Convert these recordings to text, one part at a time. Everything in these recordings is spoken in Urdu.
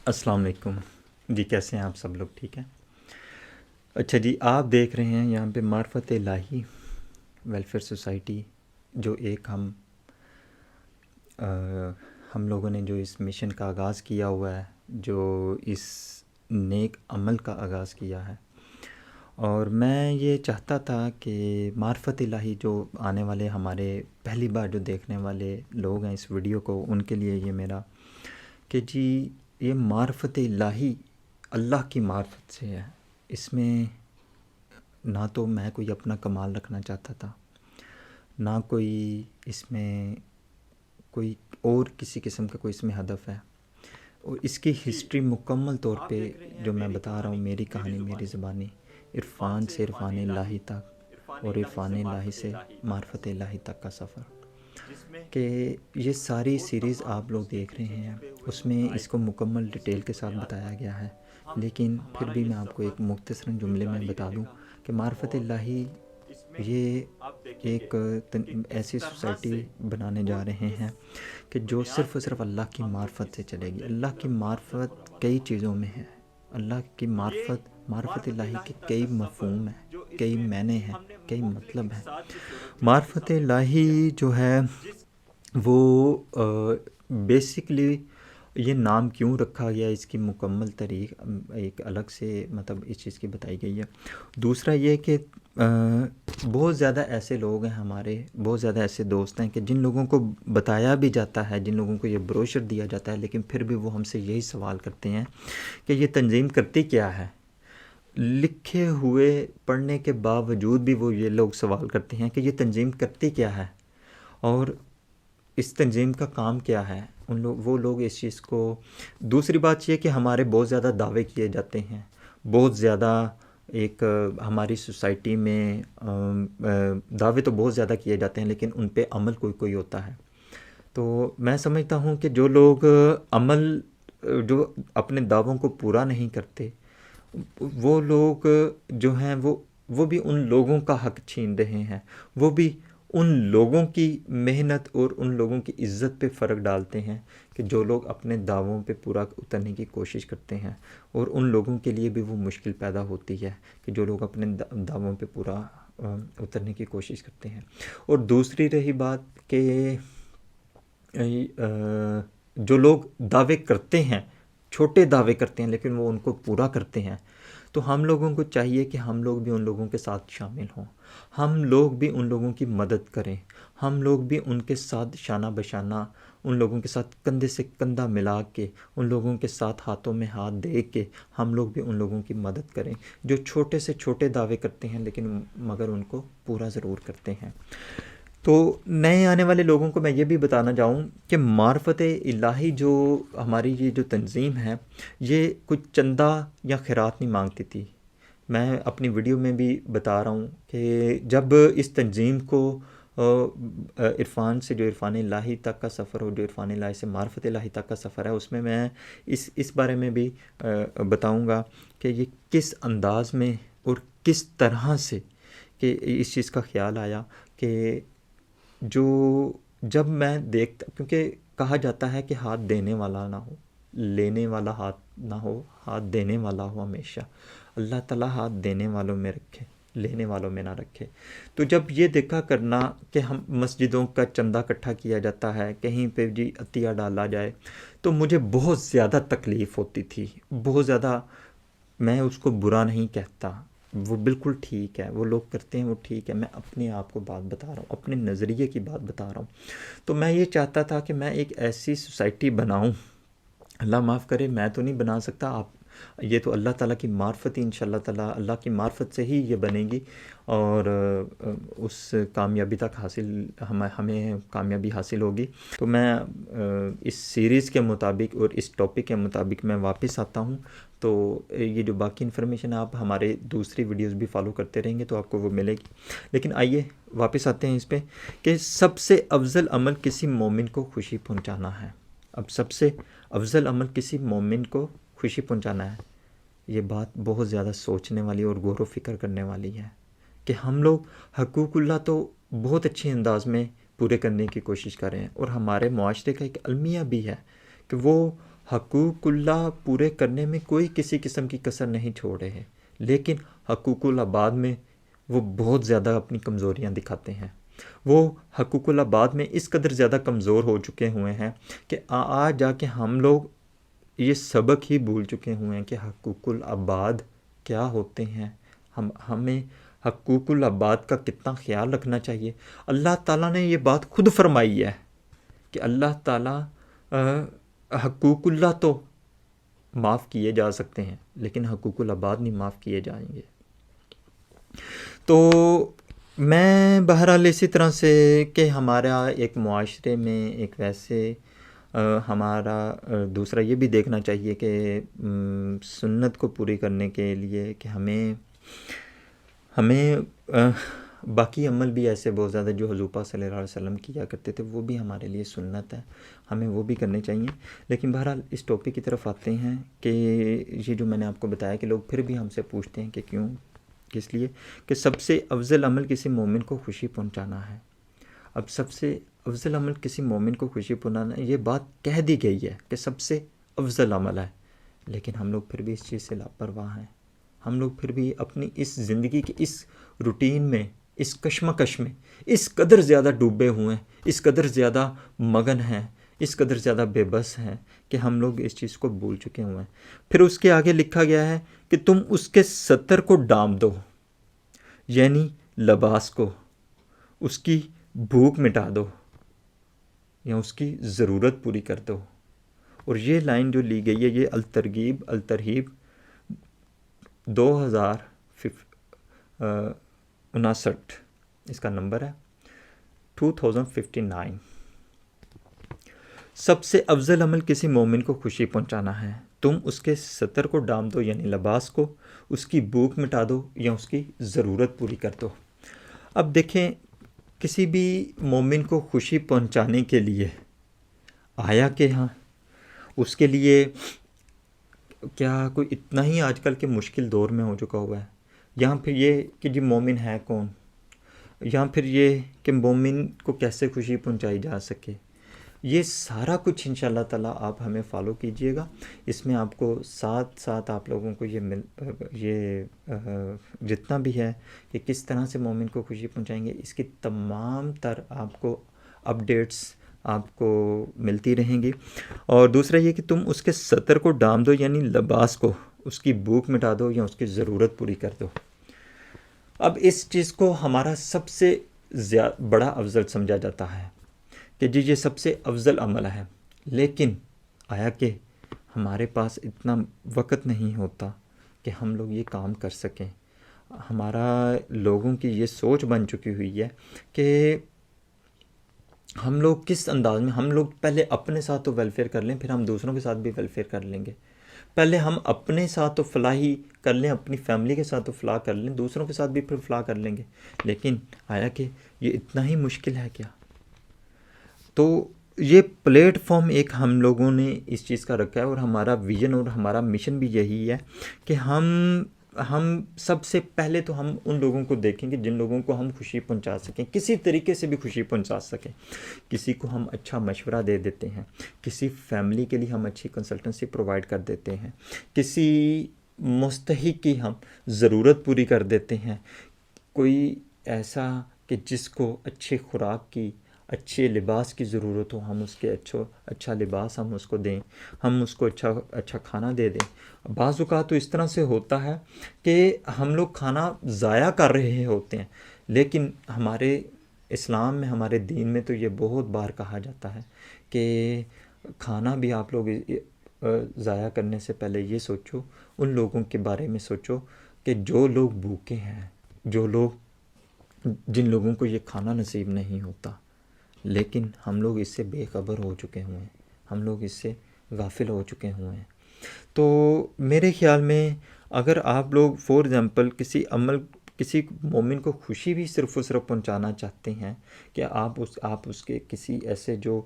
السلام علیکم جی، کیسے ہیں آپ سب لوگ؟ ٹھیک ہیں؟ اچھا جی، آپ دیکھ رہے ہیں یہاں پہ معرفت الہی ویلفیئر سوسائٹی، جو ایک ہم لوگوں نے جو اس مشن کا آغاز کیا ہوا ہے، جو اس نیک عمل کا آغاز کیا ہے، اور میں یہ چاہتا تھا کہ معرفت الہی جو آنے والے ہمارے پہلی بار جو دیکھنے والے لوگ ہیں اس ویڈیو کو، ان کے لیے یہ میرا کہ جی، یہ معرفت الہی اللہ کی معرفت سے ہے۔ اس میں نہ تو میں کوئی اپنا کمال رکھنا چاہتا تھا، نہ کوئی اس میں کوئی اور کسی قسم کا کوئی اس میں ہدف ہے، اور اس کی ہسٹری مکمل طور پہ جو میں بتا رہا ہوں، میری کہانی میری زبانی، عرفان سے عرفان الہی تک اور عرفان الہی سے معرفت الہی تک کا سفر، کہ یہ ساری سیریز آپ لوگ دیکھ رہے ہیں، اس میں اس کو مکمل ڈیٹیل کے ساتھ بتایا گیا ہے۔ لیکن پھر بھی میں آپ کو ایک مختصراً جملے میں بتا دوں کہ معرفت الہی یہ ایک ایسی سوسائٹی بنانے جا رہے ہیں کہ جو صرف اور صرف اللہ کی معرفت سے چلے گی۔ اللہ کی معرفت کئی چیزوں میں ہے۔ اللہ کی معرفت الہی کے کئی مفہوم ہیں، کئی معنی ہیں، کئی مطلب ہیں۔ معرفت الہی جو ہے وہ بیسکلی یہ نام کیوں رکھا گیا، اس کی مکمل تاریخ ایک الگ سے مطلب اس چیز کی بتائی گئی ہے۔ دوسرا یہ کہ بہت زیادہ ایسے لوگ ہیں ہمارے، بہت زیادہ ایسے دوست ہیں کہ جن لوگوں کو بتایا بھی جاتا ہے، جن لوگوں کو یہ بروشر دیا جاتا ہے، لیکن پھر بھی وہ ہم سے یہی سوال کرتے ہیں کہ یہ تنظیم کرتی کیا ہے۔ لکھے ہوئے پڑھنے کے باوجود بھی وہ یہ لوگ سوال کرتے ہیں کہ یہ تنظیم کرتی کیا ہے، اور اس تنظیم کا کام کیا ہے۔ وہ لوگ اس چیز کو، دوسری بات یہ کہ ہمارے بہت زیادہ دعوے کیے جاتے ہیں، بہت زیادہ ایک ہماری سوسائٹی میں دعوے تو بہت زیادہ کیے جاتے ہیں، لیکن ان پہ عمل کوئی ہوتا ہے۔ تو میں سمجھتا ہوں کہ جو لوگ جو اپنے دعووں کو پورا نہیں کرتے، وہ لوگ جو ہیں وہ بھی ان لوگوں کا حق چھین رہے ہیں، وہ بھی ان لوگوں کی محنت اور ان لوگوں کی عزت پہ فرق ڈالتے ہیں کہ جو لوگ اپنے دعووں پہ پورا اترنے کی کوشش کرتے ہیں، اور ان لوگوں کے لیے بھی وہ مشکل پیدا ہوتی ہے کہ جو لوگ اپنے دعووں پہ پورا اترنے کی کوشش کرتے ہیں۔ اور دوسری رہی بات کہ جو لوگ دعوے کرتے ہیں، چھوٹے دعوے کرتے ہیں، لیکن وہ ان کو پورا کرتے ہیں، تو ہم لوگوں کو چاہیے کہ ہم لوگ بھی ان لوگوں کے ساتھ شامل ہوں، ہم لوگ بھی ان لوگوں کی مدد کریں، ہم لوگ بھی ان کے ساتھ شانہ بشانہ، ان لوگوں کے ساتھ کندھے سے کندھا ملا کے، ان لوگوں کے ساتھ ہاتھوں میں ہاتھ دے کے ہم لوگ بھی ان لوگوں کی مدد کریں جو چھوٹے سے چھوٹے دعوے کرتے ہیں، لیکن مگر ان کو پورا ضرور کرتے ہیں۔ تو نئے آنے والے لوگوں کو میں یہ بھی بتانا چاہوں کہ معرفت الہی جو ہماری یہ جو تنظیم ہے، یہ کچھ چندہ یا خیرات نہیں مانگتی تھی۔ میں اپنی ویڈیو میں بھی بتا رہا ہوں کہ جب اس تنظیم کو عرفان سے جو عرفان الہی تک کا سفر ہو، جو عرفان الہی سے معرفت الہی تک کا سفر ہے، اس میں اس بارے میں بھی بتاؤں گا کہ یہ کس انداز میں اور کس طرح سے کہ اس چیز کا خیال آیا کہ جب میں دیکھتا، کیونکہ کہا جاتا ہے کہ ہاتھ دینے والا نہ ہو، لینے والا ہاتھ نہ ہو، ہاتھ دینے والا ہو ہمیشہ۔ اللہ تعالیٰ ہاتھ دینے والوں میں رکھے، لینے والوں میں نہ رکھے۔ تو جب یہ دیکھا کرنا کہ ہم مسجدوں کا چندہ اکٹھا کیا جاتا ہے، کہیں پہ جی عطیہ ڈالا جائے، تو مجھے بہت زیادہ تکلیف ہوتی تھی، بہت زیادہ۔ میں اس کو برا نہیں کہتا، وہ بالکل ٹھیک ہے، وہ لوگ کرتے ہیں وہ ٹھیک ہے، میں اپنے آپ کو بات بتا رہا ہوں، اپنے نظریے کی بات بتا رہا ہوں۔ تو میں یہ چاہتا تھا کہ میں ایک ایسی سوسائٹی بناؤں، اللہ معاف کرے میں تو نہیں بنا سکتا، آپ یہ تو اللہ تعالیٰ کی معرفت ہی، انشاءاللہ تعالیٰ اللہ کی معرفت سے ہی یہ بنے گی، اور اس کامیابی تک ہمیں کامیابی حاصل ہوگی۔ تو میں اس سیریز کے مطابق اور اس ٹاپک کے مطابق میں واپس آتا ہوں، تو یہ جو باقی انفارمیشن آپ ہمارے دوسری ویڈیوز بھی فالو کرتے رہیں گے تو آپ کو وہ ملے گی۔ لیکن آئیے واپس آتے ہیں اس پہ کہ سب سے افضل عمل کسی مومن کو خوشی پہنچانا ہے۔ اب سب سے افضل عمل کسی مومن کو خوشی پہنچانا ہے، یہ بات بہت زیادہ سوچنے والی اور غور و فکر کرنے والی ہے کہ ہم لوگ حقوق اللہ تو بہت اچھے انداز میں پورے کرنے کی کوشش کر رہے ہیں، اور ہمارے معاشرے کا ایک المیہ بھی ہے کہ وہ حقوق اللہ پورے کرنے میں کوئی کسی قسم کی کسر نہیں چھوڑ رہے ہیں، لیکن حقوق العباد میں وہ بہت زیادہ اپنی کمزوریاں دکھاتے ہیں۔ وہ حقوق العباد میں اس قدر زیادہ کمزور ہو چکے ہوئے ہیں کہ آج جا کے ہم لوگ یہ سبق ہی بھول چکے ہوئے ہیں کہ حقوق العباد کیا ہوتے ہیں۔ ہمیں حقوق العباد کا کتنا خیال رکھنا چاہیے۔ اللہ تعالیٰ نے یہ بات خود فرمائی ہے کہ اللہ تعالیٰ حقوق اللہ تو معاف کیے جا سکتے ہیں، لیکن حقوق العباد نہیں معاف کیے جائیں گے۔ تو میں بہرحال اسی طرح سے کہ ہمارا ایک معاشرے میں ایک ویسے ہمارا دوسرا یہ بھی دیکھنا چاہیے کہ سنت کو پوری کرنے کے لیے کہ ہمیں باقی عمل بھی ایسے بہت زیادہ جو حضور پاک صلی اللہ علیہ وسلم کیا کرتے تھے وہ بھی ہمارے لیے سنت ہے، ہمیں وہ بھی کرنے چاہیے۔ لیکن بہرحال اس ٹاپک کی طرف آتے ہیں کہ یہ جو میں نے آپ کو بتایا کہ لوگ پھر بھی ہم سے پوچھتے ہیں کہ کیوں، کس لیے کہ سب سے افضل عمل کسی مومن کو خوشی پہنچانا ہے۔ اب سب سے افضل عمل کسی مومن کو خوشی پہنچانا، یہ بات کہہ دی گئی ہے کہ سب سے افضل عمل ہے، لیکن ہم لوگ پھر بھی اس چیز سے لاپرواہ ہیں۔ ہم لوگ پھر بھی اپنی اس زندگی کی اس روٹین میں، اس کشمکش میں اس قدر زیادہ ڈوبے ہوئے ہیں، اس قدر زیادہ مگن ہیں، اس قدر زیادہ بے بس ہیں کہ ہم لوگ اس چیز کو بھول چکے ہوئے ہیں۔ پھر اس کے آگے لکھا گیا ہے کہ تم اس کے ستر کو ڈانپ دو، یعنی لباس کو، اس کی بھوک مٹا دو یا اس کی ضرورت پوری کر دو۔ اور یہ لائن جو لی گئی ہے یہ الترغیب 2059 اس کا نمبر ہے 2059۔ سب سے افضل عمل کسی مومن کو خوشی پہنچانا ہے، تم اس کے ستر کو ڈانپ دو یعنی لباس کو، اس کی بھوک مٹا دو یا اس کی ضرورت پوری کر دو۔ اب دیکھیں کسی بھی مومن کو خوشی پہنچانے کے لیے آیا کہ ہاں اس کے لیے کیا کوئی اتنا ہی آج کل کے مشکل دور میں ہو چکا ہوا ہے، یہاں پھر یہ کہ جی مومن ہے کون، یہاں پھر یہ کہ مومن کو کیسے خوشی پہنچائی جا سکے، یہ سارا کچھ انشاءاللہ تعالیٰ آپ ہمیں فالو کیجئے گا۔ اس میں آپ کو ساتھ ساتھ آپ لوگوں کو یہ جتنا بھی ہے کہ کس طرح سے مومن کو خوشی پہنچائیں گے، اس کی تمام تر آپ کو اپڈیٹس آپ کو ملتی رہیں گی۔ اور دوسرا یہ کہ تم اس کے ستر کو ڈانپ دو یعنی لباس کو، اس کی بھوک مٹا دو یا اس کی ضرورت پوری کر دو۔ اب اس چیز کو ہمارا سب سے بڑا افضل سمجھا جاتا ہے کہ جی یہ سب سے افضل عمل ہے، لیکن آیا کہ ہمارے پاس اتنا وقت نہیں ہوتا کہ ہم لوگ یہ کام کر سکیں۔ ہمارا لوگوں کی یہ سوچ بن چکی ہوئی ہے کہ ہم لوگ کس انداز میں، ہم لوگ پہلے اپنے ساتھ تو ویلفیئر کر لیں، پھر ہم دوسروں کے ساتھ بھی ویلفیئر کر لیں گے۔ پہلے ہم اپنے ساتھ تو فلاحی کر لیں، اپنی فیملی کے ساتھ تو فلاح کر لیں، دوسروں کے ساتھ بھی پھر فلاح کر لیں گے۔ لیکن آیا کہ یہ اتنا ہی مشکل ہے کیا؟ تو یہ پلیٹ فارم ایک ہم لوگوں نے اس چیز کا رکھا ہے، اور ہمارا ویژن اور ہمارا مشن بھی یہی ہے کہ ہم سب سے پہلے تو ہم ان لوگوں کو دیکھیں گے جن لوگوں کو ہم خوشی پہنچا سکیں، کسی طریقے سے بھی خوشی پہنچا سکیں۔ کسی کو ہم اچھا مشورہ دے دیتے ہیں، کسی فیملی کے لیے ہم اچھی کنسلٹنسی پرووائڈ کر دیتے ہیں، کسی مستحق کی ہم ضرورت پوری کر دیتے ہیں، کوئی ایسا کہ جس کو اچھے خوراک کی، اچھے لباس کی ضرورت ہو، ہم اس کے اچھا لباس ہم اس کو دیں، ہم اس کو اچھا کھانا دے دیں۔ بعض اوقات تو اس طرح سے ہوتا ہے کہ ہم لوگ کھانا ضائع کر رہے ہوتے ہیں، لیکن ہمارے اسلام میں، ہمارے دین میں تو یہ بہت بار کہا جاتا ہے کہ کھانا بھی آپ لوگ ضائع کرنے سے پہلے یہ سوچو، ان لوگوں کے بارے میں سوچو کہ جو لوگ بھوکے ہیں، جن لوگوں کو یہ کھانا نصیب نہیں ہوتا، لیکن ہم لوگ اس سے بے خبر ہو چکے ہوئے ہیں، ہم لوگ اس سے غافل ہو چکے ہوئے ہیں۔ تو میرے خیال میں اگر آپ لوگ فور ایگزامپل کسی مومن کو خوشی بھی صرف و صرف پہنچانا چاہتے ہیں کہ آپ اس کے کسی ایسے جو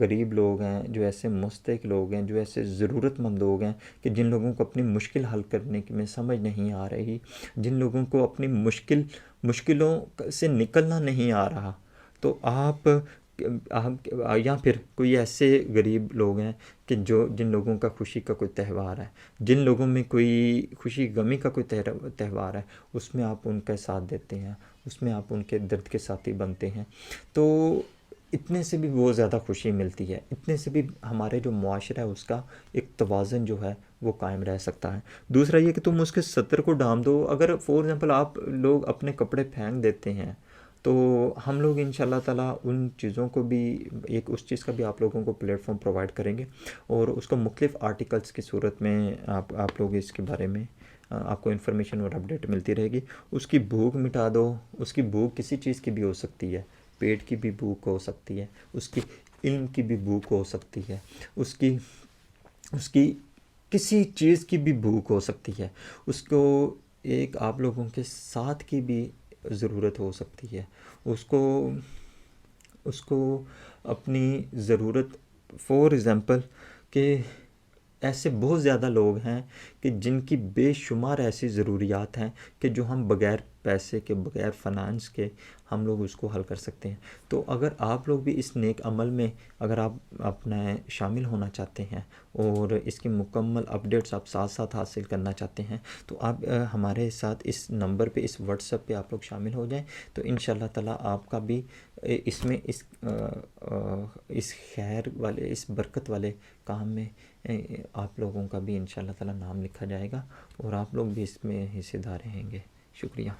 غریب لوگ ہیں، جو ایسے مستحق لوگ ہیں، جو ایسے ضرورت مند لوگ ہیں کہ جن لوگوں کو اپنی مشکل حل کرنے میں سمجھ نہیں آ رہی، جن لوگوں کو اپنی مشکلوں سے نکلنا نہیں آ رہا، تو آپ یا پھر کوئی ایسے غریب لوگ ہیں کہ جن لوگوں کا خوشی کا کوئی تہوار ہے، جن لوگوں میں کوئی خوشی غمی کا کوئی تہوار ہے، اس میں آپ ان کا ساتھ دیتے ہیں، اس میں آپ ان کے درد کے ساتھی بنتے ہیں، تو اتنے سے بھی بہت زیادہ خوشی ملتی ہے، اتنے سے بھی ہمارے جو معاشرہ ہے اس کا ایک توازن جو ہے وہ قائم رہ سکتا ہے۔ دوسرا یہ کہ تم اس کے ستر کو ڈھانپ دو، اگر فور ایگزامپل آپ لوگ اپنے کپڑے پھینک دیتے ہیں تو ہم لوگ ان شاء اللہ تعالیٰ ان چیزوں کو بھی اس چیز کا بھی آپ لوگوں کو پلیٹ فارم پرووائڈ کریں گے، اور اس کو مختلف آرٹیکلس کی صورت میں آپ لوگ اس کے بارے میں آپ کو انفارمیشن اور اپڈیٹ ملتی رہے گی۔ اس کی بھوک مٹا دو، اس کی بھوک کسی چیز کی بھی ہو سکتی ہے، پیٹ کی بھی بھوک ہو سکتی ہے، اس کی علم کی بھی بھوک ہو سکتی ہے، اس کی کسی چیز کی بھی بھوک ہو سکتی ہے، اس کو ایک آپ لوگوں کے ساتھ کی بھی ضرورت ہو سکتی ہے، اس کو اپنی ضرورت، فور ایگزامپل کہ ایسے بہت زیادہ لوگ ہیں کہ جن کی بے شمار ایسی ضروریات ہیں کہ جو ہم بغیر پیسے کے، بغیر فنانس کے ہم لوگ اس کو حل کر سکتے ہیں۔ تو اگر آپ لوگ بھی اس نیک عمل میں اگر آپ اپنا شامل ہونا چاہتے ہیں اور اس کی مکمل اپڈیٹس آپ ساتھ ساتھ حاصل کرنا چاہتے ہیں تو آپ ہمارے ساتھ اس نمبر پہ، اس واٹس ایپ پہ آپ لوگ شامل ہو جائیں، تو ان شاء اللہ تعالیٰ آپ کا بھی اس میں اس خیر والے، اس برکت والے کام میں آپ لوگوں کا بھی ان شاء اللہ تعالیٰ نام لکھا جائے گا، اور آپ لوگ بھی اس میں حصے دار رہیں گے۔ شکریہ۔